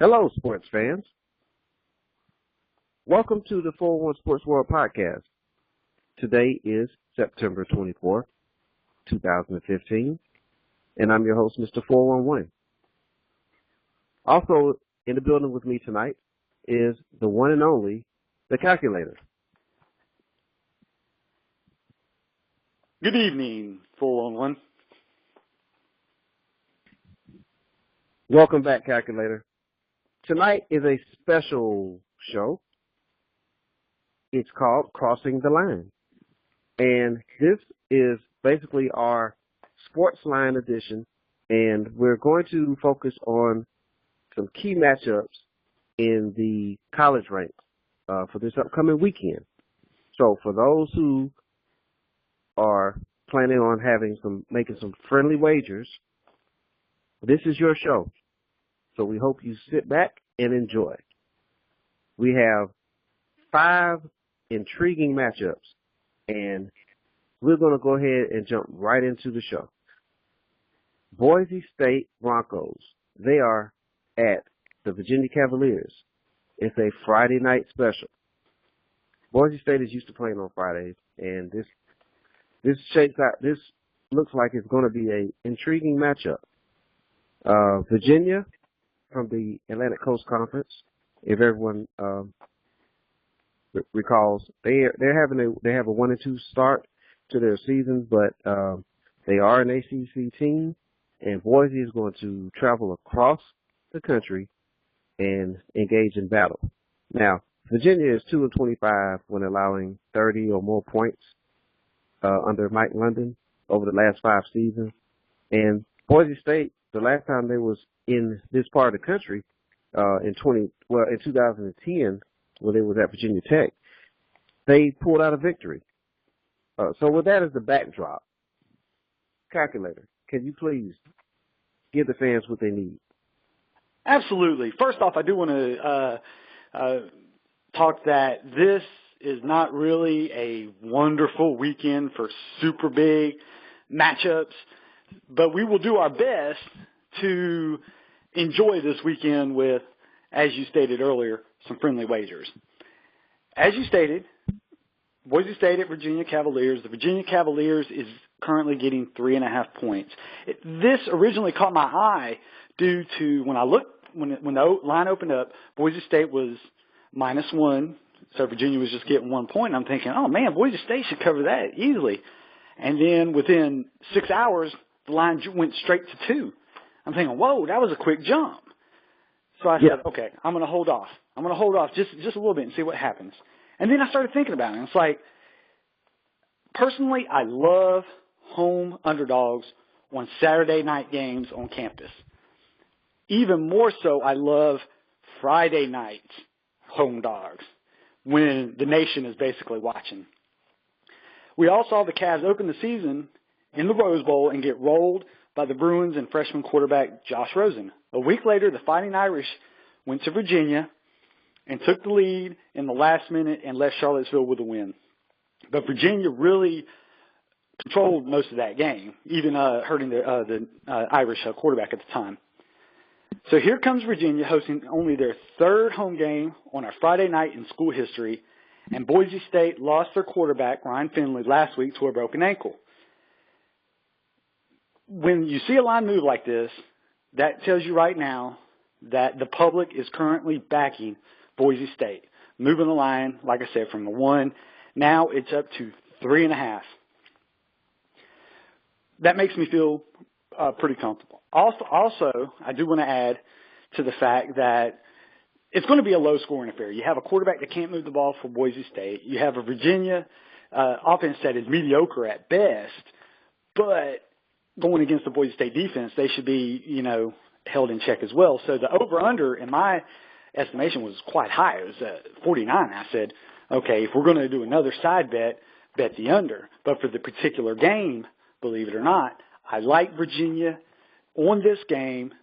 Hello, sports fans. Welcome to the 401 Sports World Podcast. Today is September 24th, 2015, and I'm your host, Mr. 411. Also in the building with me tonight is the one and only, the calculator. Good evening, 411. Welcome back, calculator. Tonight is a special show. It's called Crossing the Line. And this is basically our Sportsline edition, and we're going to focus on some key matchups in the college ranks for this upcoming weekend. So for those who are planning on making some friendly wagers, this is your show. So we hope you sit back and enjoy. We have 5 intriguing matchups, and we're going to go ahead and jump right into the show. Boise State Broncos, they are at the Virginia Cavaliers. It's a Friday night special. Boise State is used to playing on Fridays, and this looks like it's going to be an intriguing matchup. Virginia from the Atlantic Coast Conference, if everyone recalls, they have a 1-2 start to their season, but they are an ACC team, and Boise is going to travel across the country and engage in battle. Now, Virginia is 2-25 when allowing 30 or more points under Mike London over the last 5 seasons, and Boise State, the last time they was in this part of the country, in 2010, when they was at Virginia Tech, they pulled out a victory. So with that as the backdrop, calculator, can you please give the fans what they need? Absolutely. First off, I do want to talk that this is not really a wonderful weekend for super big matchups, but we will do our best to enjoy this weekend with, as you stated earlier, some friendly wagers. As you stated, Boise State at Virginia Cavaliers. The Virginia Cavaliers is currently getting 3.5 points. This originally caught my eye due to when the line opened up, Boise State was -1, so Virginia was just getting 1 point. And I'm thinking, oh man, Boise State should cover that easily. And then within 6 hours, the line went straight to 2. I'm thinking, whoa, that was a quick jump. So I said, okay, I'm going to hold off. I'm going to hold off just a little bit and see what happens. And then I started thinking about it. And it's like, personally, I love home underdogs on Saturday night games on campus. Even more so, I love Friday night home dogs when the nation is basically watching. We all saw the Cavs open the season in the Rose Bowl and get rolled by the Bruins and freshman quarterback Josh Rosen. A week later, the Fighting Irish went to Virginia and took the lead in the last minute and left Charlottesville with a win. But Virginia really controlled most of that game, even hurting the Irish quarterback at the time. So here comes Virginia hosting only their 3rd home game on a Friday night in school history, and Boise State lost their quarterback, Ryan Finley, last week to a broken ankle. When you see a line move like this, that tells you right now that the public is currently backing Boise State. Moving the line, like I said, from the 1, now it's up to 3.5. That makes me feel pretty comfortable. Also, I do want to add to the fact that it's going to be a low-scoring affair. You have a quarterback that can't move the ball for Boise State. You have a Virginia offense that is mediocre at best, but going against the Boise State defense, they should be, held in check as well. So the over-under, in my estimation, was quite high. It was 49. I said, okay, if we're going to do another side bet the under. But for the particular game, believe it or not, I like Virginia on this game,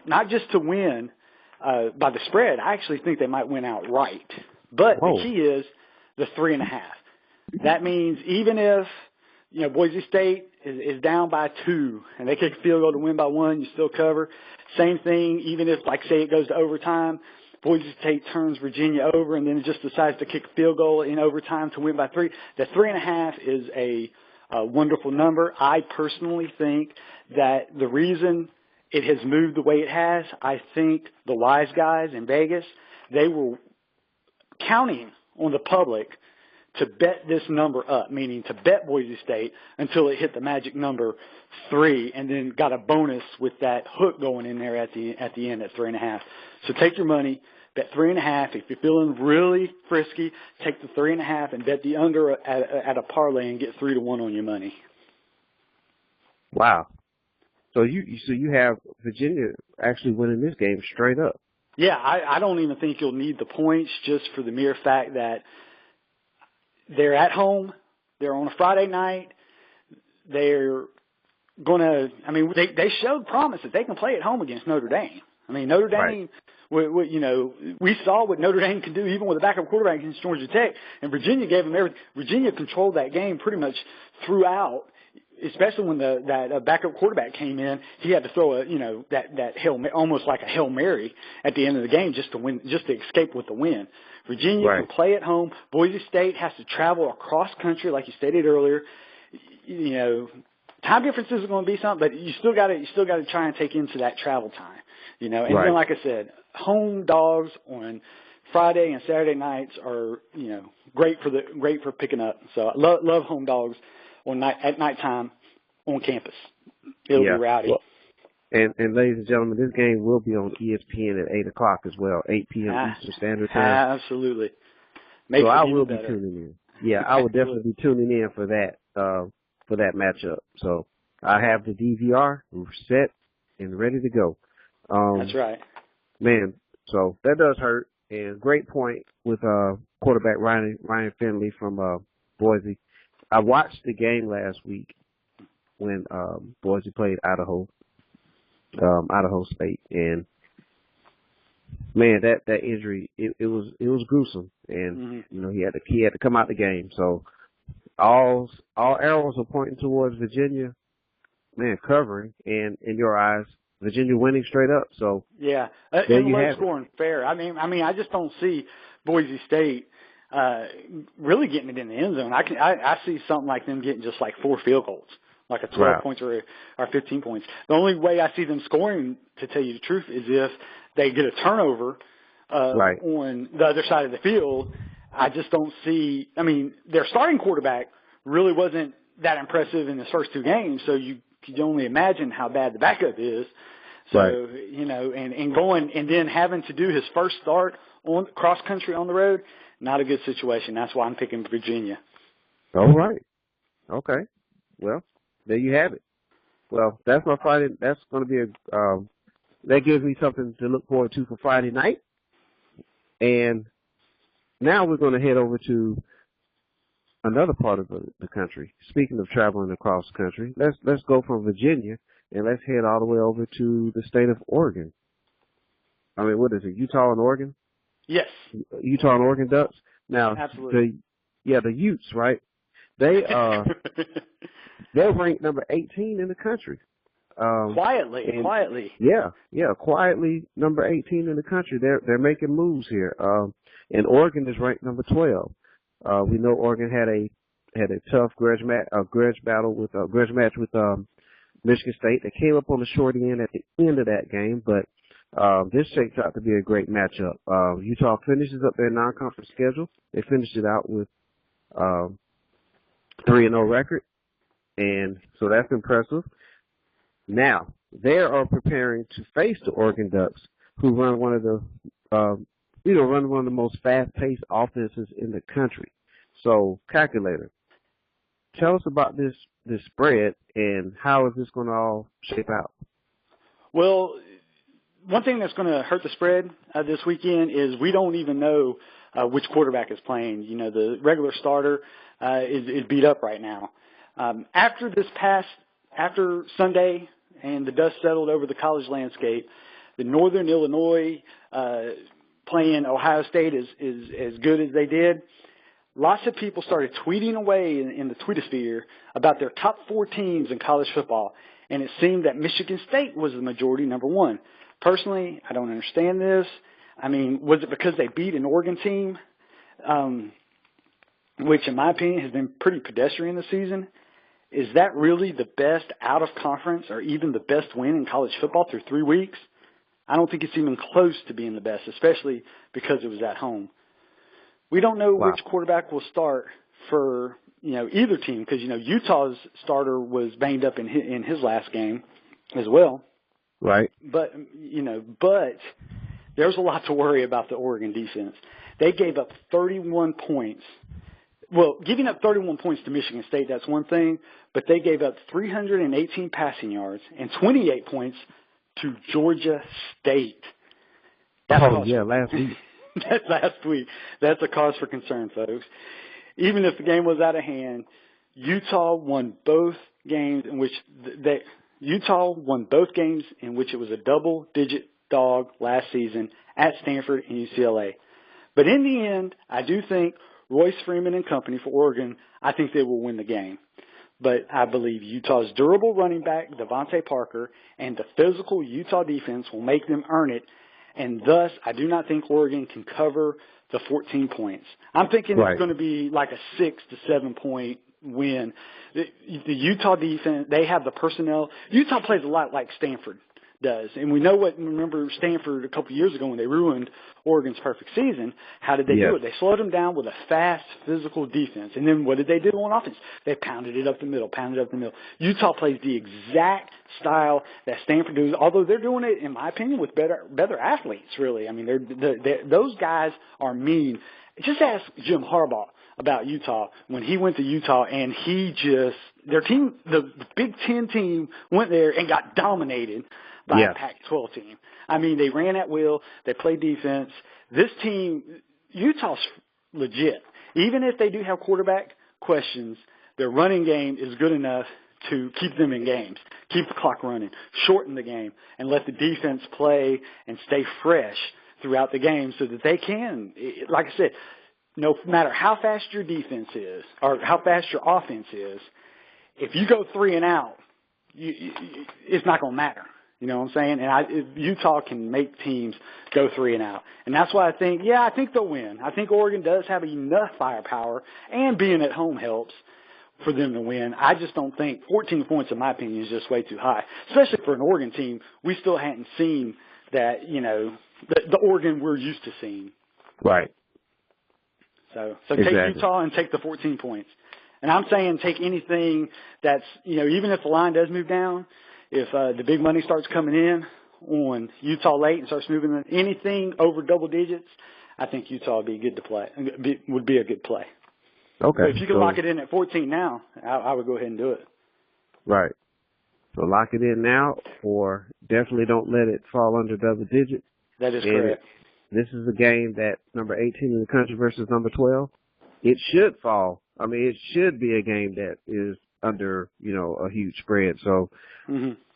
not just to win by the spread. I actually think they might win outright. But the key is the 3.5. That means even if Boise State is down by 2, and they kick a field goal to win by 1. You still cover. Same thing, even if, like, say it goes to overtime, Boise State turns Virginia over and then it just decides to kick a field goal in overtime to win by 3. The 3.5 is a wonderful number. I personally think that the reason it has moved the way it has, I think the wise guys in Vegas, they were counting on the public to bet this number up, meaning to bet Boise State until it hit the magic number 3, and then got a bonus with that hook going in there at the end at 3.5. So take your money, bet 3.5. If you're feeling really frisky, take the 3.5 and bet the under at a parlay and get 3-1 on your money. Wow. So you have Virginia actually winning this game straight up. Yeah, I don't even think you'll need the points just for the mere fact that they're at home. They're on a Friday night. They're going to – I mean, they showed promise that they can play at home against Notre Dame. I mean, Notre Dame we saw what Notre Dame can do even with a backup quarterback against Georgia Tech, and Virginia gave them everything. Virginia controlled that game pretty much throughout, especially when that backup quarterback came in. He had to throw that almost like a Hail Mary at the end of the game just to win, just to escape with the win. Virginia can play at home. Boise State has to travel across country, like you stated earlier. Time differences are going to be something, but you still got to try and take into that travel time. And then, like I said, home dogs on Friday and Saturday nights are great for picking up. So I love home dogs at nighttime on campus. It'll be rowdy. Well, and ladies and gentlemen, this game will be on ESPN at 8 o'clock as well, 8 p.m. Eastern Standard Time. Absolutely. So I will be tuning in. Yeah, I will definitely be tuning in for that matchup. So I have the DVR set and ready to go. That's right. Man, so that does hurt. And great point with quarterback Ryan Finley from Boise. I watched the game last week when Boise played Idaho State, and man, that injury it was gruesome, and he had to come out the game. So all arrows are pointing towards Virginia, man, covering, and in your eyes, Virginia winning straight up. So yeah, there and you low have scoring fair. I mean, I just don't see Boise State really getting it in the end zone. I see something like them getting just like 4 field goals, like a 12 points or 15 points. The only way I see them scoring, to tell you the truth, is if they get a turnover on the other side of the field. I just don't see. I mean, their starting quarterback really wasn't that impressive in his first 2 games, so you could only imagine how bad the backup is. So, and going and then having to do his first start on cross country on the road, not a good situation. That's why I'm picking Virginia. All right. Okay. Well, there you have it. Well, that's my Friday. That's going to be that gives me something to look forward to for Friday night. And now we're going to head over to another part of the country. Speaking of traveling across the country, let's go from Virginia and let's head all the way over to the state of Oregon. I mean, what is it, Utah and Oregon? Yes. Utah and Oregon Ducks. Now, absolutely. The Utes, right? They're ranked number 18 in the country. Quietly. Yeah, quietly number 18 in the country. They're making moves here. And Oregon is ranked number 12. We know Oregon had a tough grudge match with Michigan State. They came up on the short end at the end of that game, but this shapes out to be a great matchup. Utah finishes up their non-conference schedule. They finished it out with 3-0 record, and so that's impressive. Now they are preparing to face the Oregon Ducks, who run one of the most fast-paced offenses in the country. So, calculator, tell us about this spread and how is this going to all shape out? Well, one thing that's going to hurt the spread this weekend is we don't even know which quarterback is playing. The regular starter is beat up right now. After Sunday and the dust settled over the college landscape, the Northern Illinois playing Ohio State is as good as they did. lots of people started tweeting away in the tweetosphere about their top 4 teams in college football, and it seemed that Michigan State was the majority number 1. Personally, I don't understand this. I mean, was it because they beat an Oregon team, which in my opinion has been pretty pedestrian this season? Is that really the best out-of-conference or even the best win in college football through 3 weeks? I don't think it's even close to being the best, especially because it was at home. We don't know which quarterback will start for, either team because, Utah's starter was banged up in his last game as well. Right. But there's a lot to worry about the Oregon defense. They gave up 31 points. Well, giving up 31 points to Michigan State, that's one thing, but they gave up 318 passing yards and 28 points to Georgia State. Last week. That's last week. That's a cause for concern, folks. Even if the game was out of hand, Utah won both games in which it was a double-digit dog last season at Stanford and UCLA. But in the end, I do think Royce Freeman and company for Oregon, I think they will win the game. But I believe Utah's durable running back, Devontae Parker, and the physical Utah defense will make them earn it. And thus, I do not think Oregon can cover the 14 points. I'm thinking It's going to be like a 6 to 7 point win. The Utah defense, they have the personnel. Utah plays a lot like Stanford does. And we know remember Stanford a couple years ago when they ruined Oregon's perfect season. How did they do it? They slowed them down with a fast, physical defense. And then what did they do on offense? They pounded it up the middle. Utah plays the exact style that Stanford does, although they're doing it, in my opinion, with better athletes, really. I mean, those guys are mean. Just ask Jim Harbaugh about Utah when he went to Utah, and their team, the Big Ten team, went there and got dominated by a Pac-12 team. I mean, they ran at will. They played defense. This team, Utah's legit. Even if they do have quarterback questions, their running game is good enough to keep them in games, keep the clock running, shorten the game, and let the defense play and stay fresh throughout the game so that they can, like I said, no matter how fast your defense is or how fast your offense is, if you go 3 and out, it's not going to matter. You know what I'm saying? And Utah can make teams go 3 and out. And that's why I think they'll win. I think Oregon does have enough firepower, and being at home helps for them to win. I just don't think 14 points, in my opinion, is just way too high, especially for an Oregon team. We still hadn't seen that, the Oregon we're used to seeing. Right. So take Utah and take the 14 points. And I'm saying take anything that's, even if the line does move down, if the big money starts coming in on Utah late and starts moving anything over double digits, I think Utah would be good to play. Would be a good play. Okay. But if you can lock it in at 14 now, I would go ahead and do it. Right. So lock it in now, or definitely don't let it fall under double digits. That is correct. This is a game that number 18 in the country versus number 12. It should fall. I mean, it should be a game that is under, a huge spread. So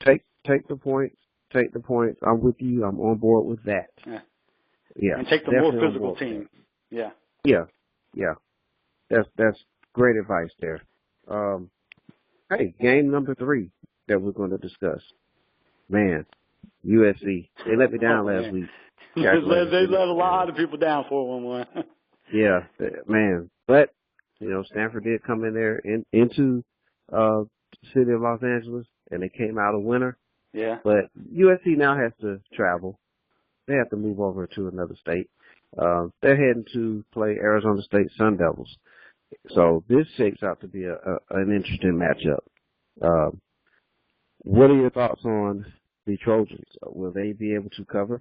take the points. Take the points. I'm with you. I'm on board with that. Yeah. And take the more physical team. Yeah. That's great advice there. Hey, game number 3 that we're going to discuss. Man, USC. They let me down last week. They let a lot of people down 4-1-1. Yeah, man. But, Stanford did come in there into the city of Los Angeles, and they came out a winner. Yeah. But USC now has to travel. They have to move over to another state. They're heading to play Arizona State Sun Devils. So this shakes out to be an interesting matchup. What are your thoughts on the Trojans? Will they be able to cover?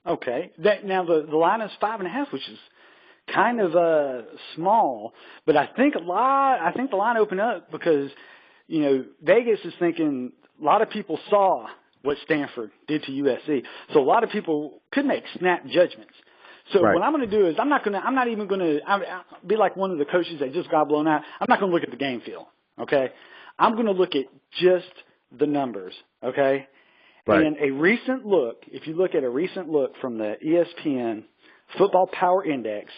Okay. Now the line is 5.5, which is kind of small, but I think the line opened up because Vegas is thinking a lot of people saw what Stanford did to USC, so a lot of people could make snap judgments. So What I'm going to do is I'm not even going to be like one of the coaches that just got blown out. I'm not going to look at the game film. Okay, I'm going to look at just the numbers. Okay. Right. And if you look at a recent look from the ESPN Football Power Index,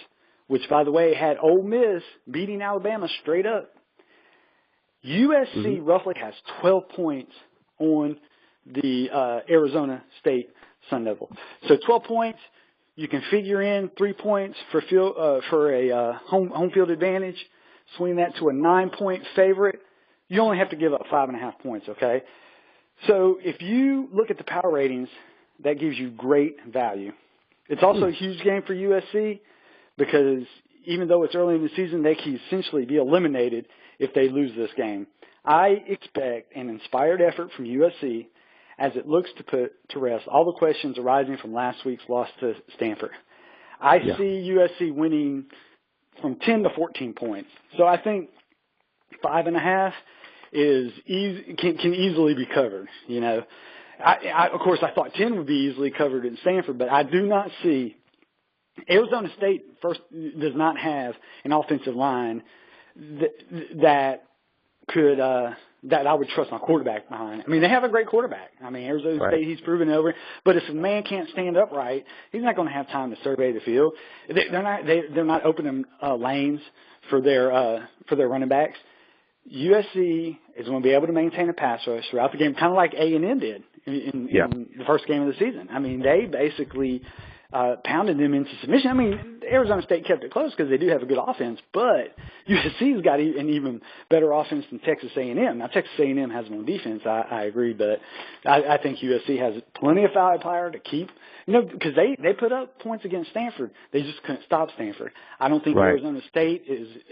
which, by the way, had Ole Miss beating Alabama straight up. USC roughly has 12 points on the Arizona State Sun Devil. So 12 points, you can figure in 3 points for a home field advantage, swing that to a 9-point favorite. You only have to give up 5.5 points, okay? So if you look at the power ratings, that gives you great value. It's also a huge game for USC because even though it's early in the season, they can essentially be eliminated if they lose this game. I expect an inspired effort from USC as it looks to put to rest all the questions arising from last week's loss to Stanford. I see USC winning from 10 to 14 points. So I think 5.5 is can easily be covered. You know, of course, I thought 10 would be easily covered in Stanford, but I do not see Arizona State first does not have an offensive line that could that I would trust my quarterback behind. I mean, they have a great quarterback. I mean, Arizona State, he's proven it over. But if a man can't stand upright, he's not going to have time to survey the field. They're not opening lanes for their running backs. USC is going to be able to maintain a pass rush throughout the game, kind of like A&M did in the first game of the season. I mean, they basically pounded them into submission. I mean, Arizona State kept it close because they do have a good offense, but USC's got an even better offense than Texas A&M. Now, Texas A&M has them on defense, I agree, but I think USC has plenty of firepower to keep, because they put up points against Stanford. They just couldn't stop Stanford. I don't think Arizona State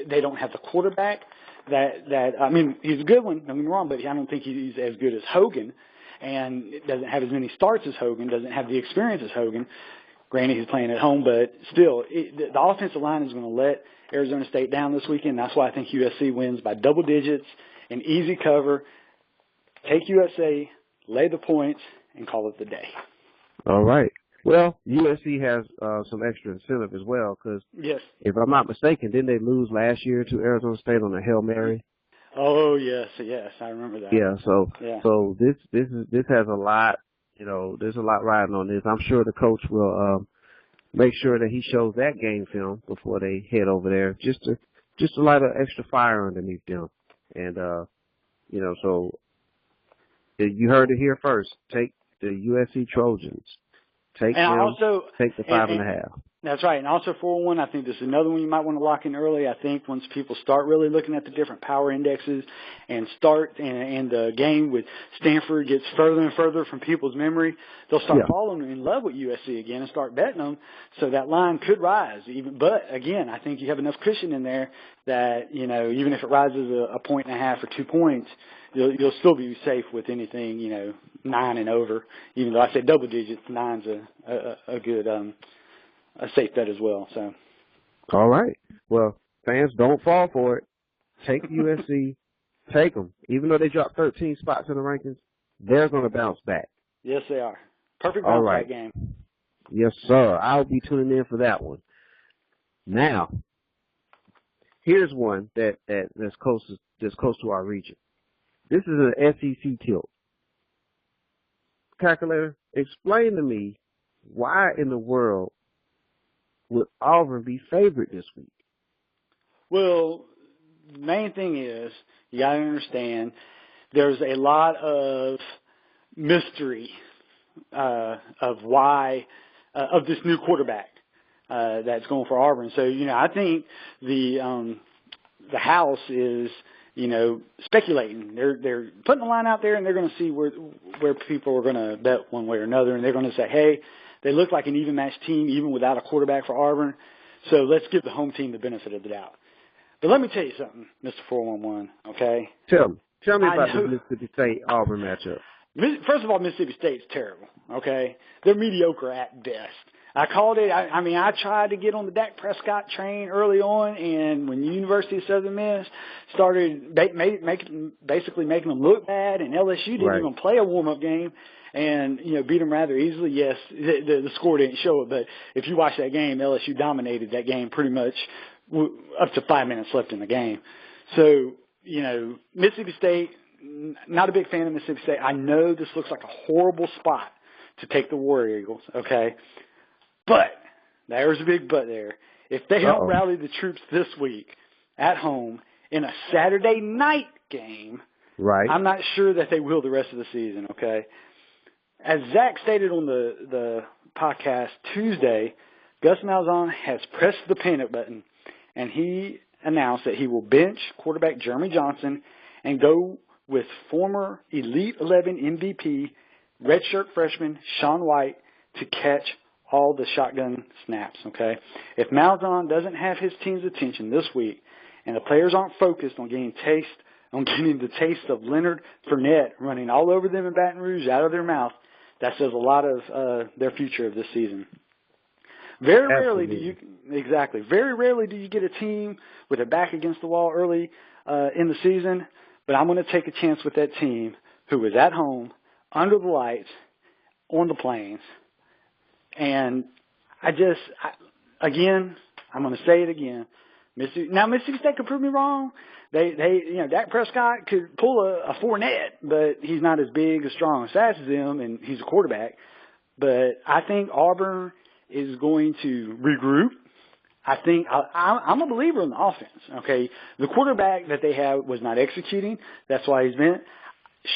they don't have the quarterback that I mean, he's a good one, don't get me wrong, but I don't think he's as good as Hogan, and doesn't have as many starts as Hogan, doesn't have the experience as Hogan. Granted, he's playing at home, but still, the offensive line is going to let Arizona State down this weekend. That's why I think USC wins by double digits, an easy cover. Take USA, lay the points, and call it the day. All right. Well, USC has some extra incentive as well because, if I'm not mistaken, didn't they lose last year to Arizona State on a Hail Mary? Oh, yes, I remember that. Yeah, so this has a lot. There's a lot riding on this. I'm sure the coach will make sure that he shows that game film before they head over there, just to light an extra fire underneath them. And so you heard it here first. Take the USC Trojans. Take the 5.5. That's right. And also 4-1, I think this is another one you might want to lock in early. I think once people start really looking at the different power indexes and the game with Stanford gets further and further from people's memory, they'll start falling in love with USC again and start betting them. So that line could rise. But again, I think you have enough cushion in there that, even if it rises a 1.5 or 2 points, you'll still be safe with anything, 9 and over. Even though I said double digits, 9's a good a safe bet as well. So, all right. Well, fans, don't fall for it. Take USC. Take them. Even though they dropped 13 spots in the rankings, they're going to bounce back. Yes, they are. Perfect bounce back game. Yes, sir. I'll be tuning in for that one. Now, here's one that's close to our region. This is an SEC tilt. Calculator, explain to me why in the world would Auburn be favored this week? Well, the main thing is you got to understand there's a lot of mystery of why of this new quarterback that's going for Auburn. So I think the house is speculating. They're putting the line out there, and they're going to see where people are going to bet one way or another, and they're going to say, hey, they look like an even matched team even without a quarterback for Auburn, so let's give the home team the benefit of the doubt. But let me tell you something, Mr. 411, okay? Tell me about the Mississippi State-Auburn matchup. First of all, Mississippi State's terrible, okay? They're mediocre at best. I called it. I tried to get on the Dak Prescott train early on, and when University of Southern Miss started basically making them look bad, and LSU didn't even play a warm-up game, and beat them rather easily. Yes, the score didn't show it, but if you watch that game, LSU dominated that game pretty much up to 5 minutes left in the game. So Mississippi State, not a big fan of Mississippi State. I know this looks like a horrible spot to take the War Eagles, okay? But there's a big but there. if they don't rally the troops this week at home in a Saturday night game, right, I'm not sure that they will the rest of the season, okay? As Zach stated on the podcast Tuesday, Gus Malzahn has pressed the panic button, and he announced that he will bench quarterback Jeremy Johnson and go with former Elite 11 MVP, redshirt freshman Sean White to catch all the shotgun snaps, okay? If Malzahn doesn't have his team's attention this week and the players aren't focused on getting the taste of Leonard Fournette running all over them in Baton Rouge out of their mouth, that says a lot of their future of this season. Very rarely do you get a team with their back against the wall early in the season, but I'm going to take a chance with that team who is at home, under the lights, on the plains. And I'm going to say it again. Mississippi State could prove me wrong. Dak Prescott could pull a Fournette, but he's not as big, as strong, as fast as them, and he's a quarterback. But I think Auburn is going to regroup. I think I'm a believer in the offense. Okay, the quarterback that they have was not executing. That's why he's been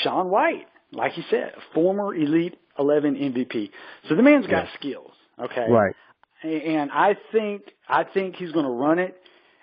Sean White, like you said, former Elite 11 MVP. So the man's got skills. Okay, right. And I think he's going to run it,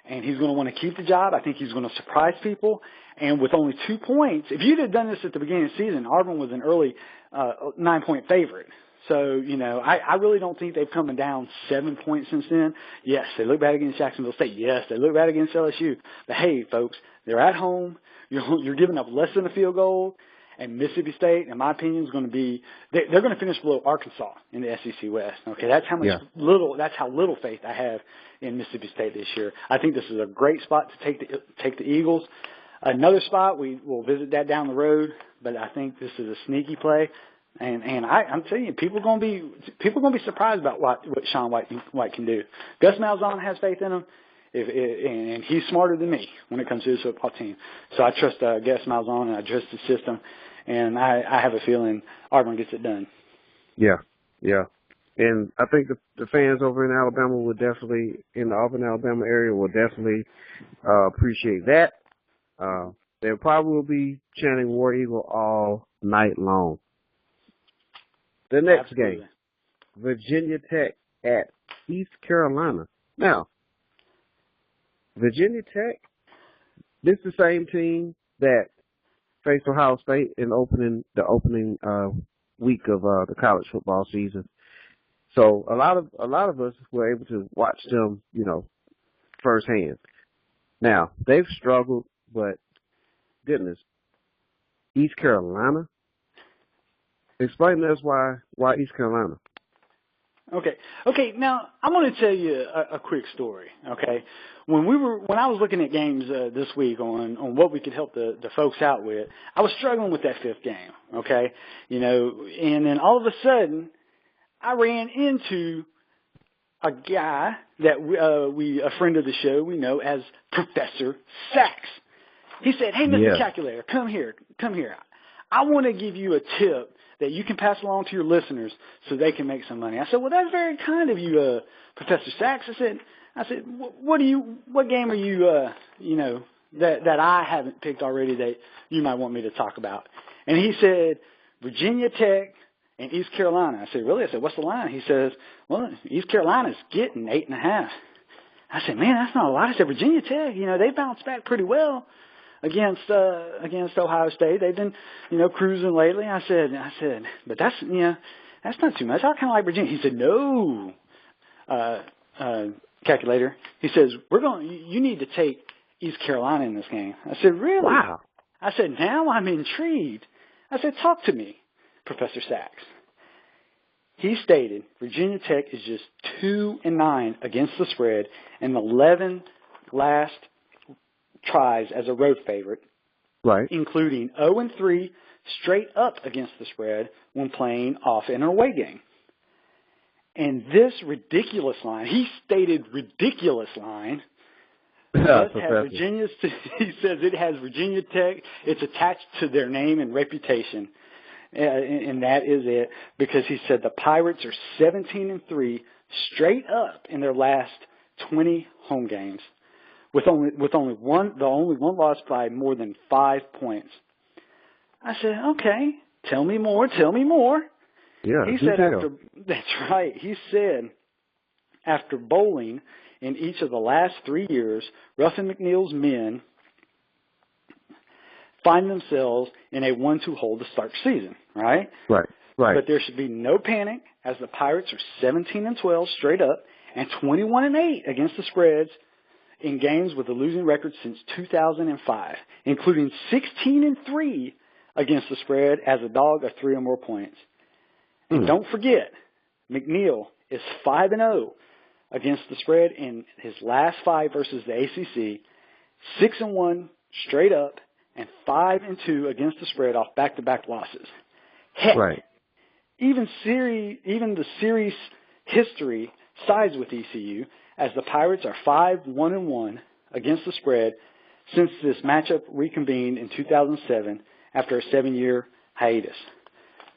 and he's going to want to keep the job. I think he's going to surprise people. And with only 2 points, if you'd have done this at the beginning of the season, Auburn was an early 9-point favorite. So, I really don't think they've come down 7 points since then. Yes, they look bad against Jacksonville State. Yes, they look bad against LSU. But, hey, folks, they're at home. You're giving up less than a field goal. And Mississippi State, in my opinion, is going to be they're going to finish below Arkansas in the SEC West. Okay, that's how little faith I have in Mississippi State this year. I think this is a great spot to take the Eagles. Another spot we'll visit that down the road, but I think this is a sneaky play. And I'm telling you, people are going to be surprised about what Sean White can do. Gus Malzahn has faith in him, and he's smarter than me when it comes to his football team. So I trust Gus Malzahn, and I trust the system, and I have a feeling Auburn gets it done. Yeah. And I think the fans over in Alabama will definitely, in the Auburn, Alabama area, will definitely appreciate that. They probably will be chanting War Eagle all night long. The next game, Virginia Tech at East Carolina. Now, Virginia Tech, this is the same team that faced Ohio State in the opening week of the college football season. So a lot of us were able to watch them, firsthand. Now, they've struggled, but goodness, East Carolina. Explain to us why East Carolina. Okay. Now I'm going to tell you a quick story. Okay, when I was looking at games this week on what we could help the folks out with, I was struggling with that fifth game. Okay, and then all of a sudden I ran into a guy that a friend of the show we know as Professor Sachs. He said, "Hey, Mr. Calculator, come here. I want to give you a tip that you can pass along to your listeners so they can make some money." I said, "Well, that's very kind of you, Professor Sachs." I said, what game are you, that I haven't picked already that you might want me to talk about? And he said, Virginia Tech and East Carolina. I said, "Really?" I said, "What's the line?" He says, "Well, East Carolina's getting 8.5. I said, "Man, that's not a lot." I said, "Virginia Tech, they bounced back pretty well against Ohio State. They've been, cruising lately." I said, "But that's not too much. I kind of like Virginia." He said, "No, Calculator." He says, you need to take East Carolina in this game." I said, "Really?" Wow. I said, "Now I'm intrigued." I said, "Talk to me, Professor Sachs." He stated Virginia Tech is just 2-9 against the spread in the 11 last tries as a road favorite, right, including 0-3 straight up against the spread when playing off in an away game. And this ridiculous line, he stated ridiculous line, he says it has Virginia Tech. It's attached to their name and reputation. And that is it, because he said the Pirates are 17-3 straight up in their last 20 home games with only one loss by more than 5 points. I said, okay, tell me more. Yeah, He said that's right. He said after bowling in each of the last 3 years, Ruffin McNeil's men find themselves in a 1-2 hole to start the season, right? Right. But there should be no panic as the Pirates are 17-12 straight up and 21-8 against the spreads in games with a losing record since 2005, including 16-3 against the spread as a dog of 3 or more points. And don't forget, McNeil is 5-0 against the spread in his last 5 versus the ACC, 6-1 straight up, and 5-2 against the spread off back-to-back losses. Heck, even the series history sides with ECU, as the Pirates are 5-1-1 against the spread since this matchup reconvened in 2007 after a 7-year hiatus.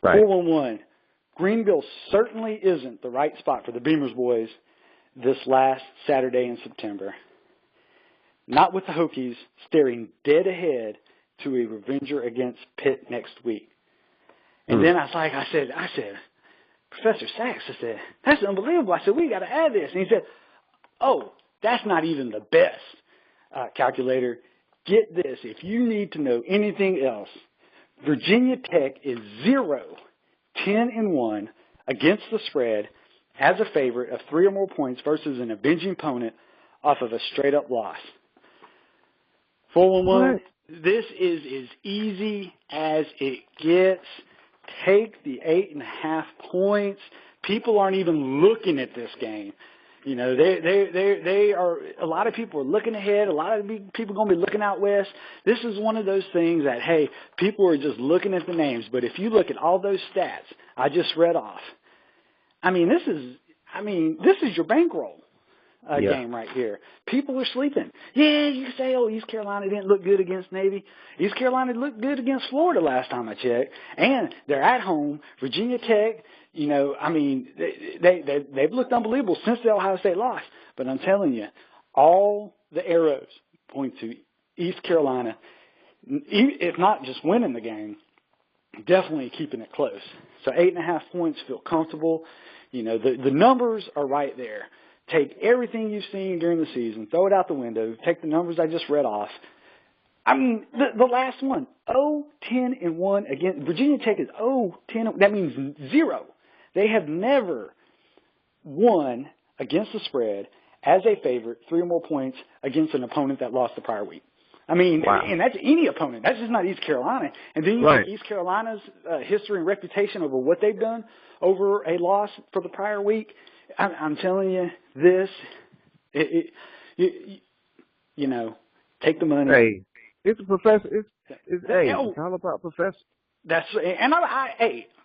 4-1-1. Greenville certainly isn't the right spot for the Beamers boys this last Saturday in September. Not with the Hokies staring dead ahead to a revenger against Pitt next week. And then I said, Professor Sachs, I said, that's unbelievable. I said, we got to add this. And he said, oh, that's not even the best, calculator. Get this. If you need to know anything else, Virginia Tech is 10-1 against the spread as a favorite of 3 or more points versus an avenging opponent off of a straight-up loss. 4-1-1, this is as easy as it gets. Take the 8.5 points. People aren't even looking at this game. You know, they are. A lot of people are looking ahead. A lot of people are going to be looking out west. This is one of those things that, hey, people are just looking at the names. But if you look at all those stats I just read off, this is your bankroll game right here. People are sleeping. Yeah, you say, oh, East Carolina didn't look good against Navy. East Carolina looked good against Florida last time I checked. And they're at home. Virginia Tech, they've looked unbelievable since the Ohio State loss. But I'm telling you, all the arrows point to East Carolina, if not just winning the game, definitely keeping it close. So 8.5 points, feel comfortable. The numbers are right there. Take everything you've seen during the season, throw it out the window, take the numbers I just read off. The last one, 0-10-1 against Virginia Tech is 0-10. That means 0. They have never won against the spread as a favorite 3 or more points against an opponent that lost the prior week. And that's any opponent. That's just not East Carolina. And then you take East Carolina's history and reputation over what they've done over a loss for the prior week. I'm telling you, this, take the money. Hey, it's a professor. It's all about professor.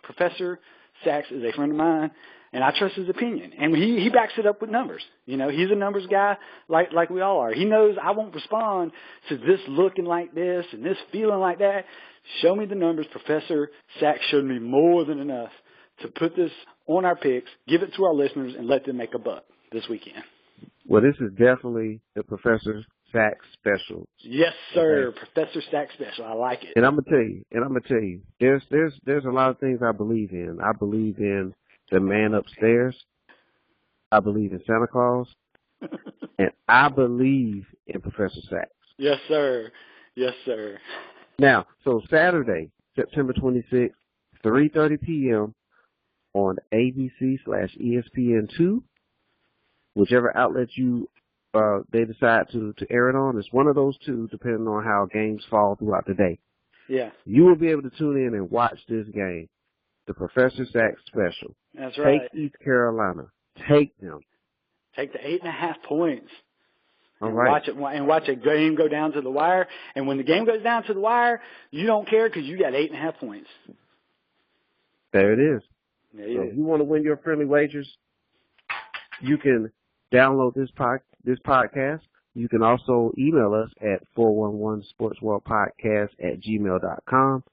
Professor Sachs is a friend of mine, and I trust his opinion. And he backs it up with numbers. He's a numbers guy like we all are. He knows I won't respond to this looking like this and this feeling like that. Show me the numbers. Professor Sachs showed me more than enough to put this on our picks, give it to our listeners, and let them make a buck this weekend. Well, this is definitely the Professor Sachs special. Yes, sir. Okay. Professor Sachs special. I like it. And I'm gonna tell you, there's a lot of things I believe in. I believe in the man upstairs. I believe in Santa Claus. And I believe in Professor Sachs. Yes, sir. Yes, sir. Now, so Saturday, September 26th, 3:30 p.m. on ABC/ESPN2, whichever outlet they decide to air it on. It's one of those two, depending on how games fall throughout the day. Yeah. You will be able to tune in and watch this game, the Professor Sachs special. That's right. Take East Carolina. Take them. Take the 8.5 points. All right. Watch a game go down to the wire. And when the game goes down to the wire, you don't care because you got 8.5 points. There it is. So if you want to win your friendly wagers, you can download this podcast. You can also email us at 411sportsworldpodcast@gmail.com.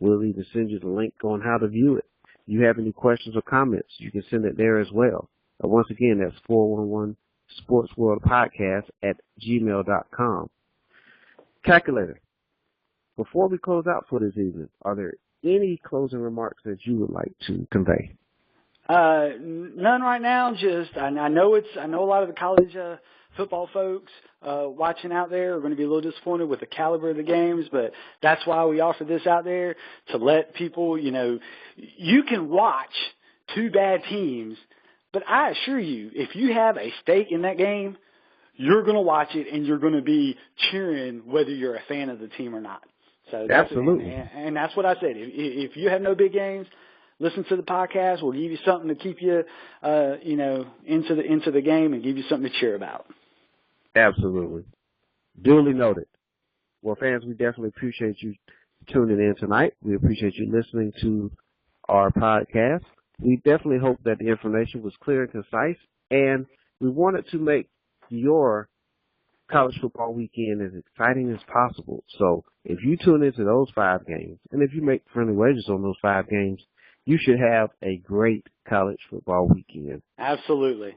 We'll either send you the link on how to view it. If you have any questions or comments, you can send it there as well. Once again, that's sportsworldpodcast@gmail.com. Calculator, before we close out for this evening, are there any closing remarks that you would like to convey? None right now. Just I know a lot of the college football folks watching out there are going to be a little disappointed with the caliber of the games, but that's why we offer this out there to let people, you can watch two bad teams, but I assure you, if you have a stake in that game, you're going to watch it and you're going to be cheering whether you're a fan of the team or not. So that's, Absolutely. and that's what I said. If you have no big games, listen to the podcast. We'll give you something to keep you, into the game and give you something to cheer about. Absolutely. Duly noted. Well, fans, we definitely appreciate you tuning in tonight. We appreciate you listening to our podcast. We definitely hope that the information was clear and concise, and we wanted to make your college football weekend as exciting as possible. So if you tune into those 5 games, and if you make friendly wagers on those 5 games, you should have a great college football weekend. Absolutely.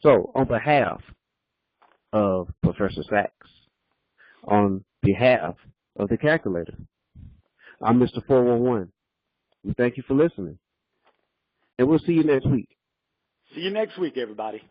So on behalf of Professor Sachs, on behalf of the Calculator, I'm Mr. 411. We thank you for listening, and we'll see you next week. See you next week, everybody.